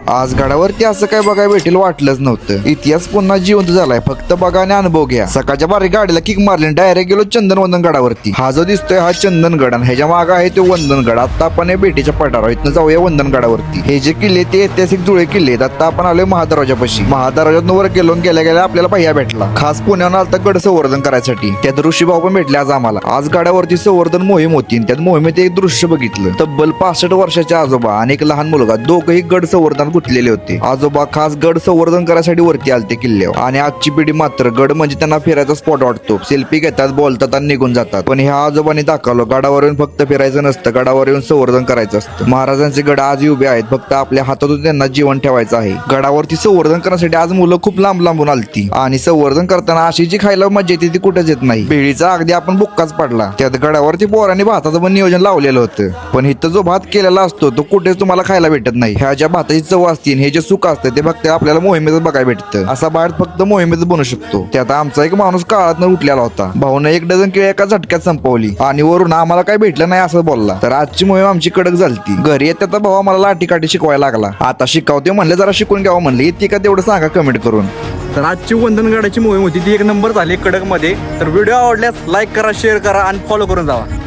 आज गडावरती असं काय बघायला भेटेल वाटलंच नव्हतं. इतिहास पुन्हा जिवंत झालाय. फक्त बघा आणि अनुभव घ्या. सकाळच्या बारी गाडीला किक मारली, डायरेक्ट गेलो चंदनवंदन गडावरती. हा जो दिसतोय हा चंदनगड आणि ह्याच्या मागे आहे तो वंदनगड. आता आपण भेटीच्या पठारावर इथनं जाऊया वंदनगडावरती. हे जे किल्ले ते ऐतिहासिक जुळे किल्ले आहेत. आता आपण आलोय महादरवाजापाशी. महादरवाजातून वर गेलो, गेल्या गेल्या आपल्याला भैया भेटला. खास पुण्यावर आलता गड संवर्धन करायसाठी. त्यात ऋषीभाऊ पण भेटले आज आम्हाला. आज गडावरती संवर्धन मोहीम होती. त्यात मोहिमेत एक दृश्य बघितलं. तब्बल 65 वर्षाचे आजोबा आणि एक लहान मुलगा दोघंही गड संवर्धन गुंतलेले होते. आजोबा खास गड संवर्धन करायसाठी वरती आलते किल्ल्यावर. आणि आजची पिढी मात्र गड म्हणजे त्यांना फिरायचा स्पॉट वाटतो. सेल्फी घेतात, बोलतात आणि निघून जातात. पण ह्या आजोबांनी दाखवलं गडावर येऊन फक्त फिरायचं नसतं, गडावर येऊन संवर्धन करायचं असतं. महाराजांचे गड आजही उभे आहेत. फक्त आपल्या हातातून त्यांना जीवन ठेवायचं आहे. गडावरती संवर्धन करण्यासाठी आज मुलं खूप लांब लांबून आलती. आणि संवर्धन करताना अशी जी खायला मजा येते ती कुठेच येत नाही. भेळीचा अगदी आपण बुक्काच पडला. त्यात गडावरती पोरांनी भाताचं पण नियोजन लावलेलं होतं. पण इथं जो भात केलेला असतो तो कुठेच तुम्हाला खायला भेटत नाही. ह्या ज्या भाताची चव असते, हे जे सुख असतं ते फक्त आपल्याला मोहिमेतच बघायला भेटतं. असा भात फक्त मोहिमेतच बनू शकतो. त्यात आमचा एक माणूस काळात उठलेला होता. भाऊने 1 डझन केळी एका झटक्यात संपवली आणि वरून आम्हाला काय भेटलं नाही असं बोलला. तर आजची मोहीम आमची कडक झालती. घरी येत त्याचा भाऊ आम्हाला लाठी काठी शिकवायला लागला. आता शिकवते म्हणले, जरा शिकून घ्यावं म्हणले. येते का तेवढं सांगा कमेंट करून. तर आजची वंदनगडाची मोहीम होती ती 1 नंबर झाली कडक मध्ये. तर व्हिडिओ आवडल्यास लाईक करा, शेअर करा आणि फॉलो करून जावा.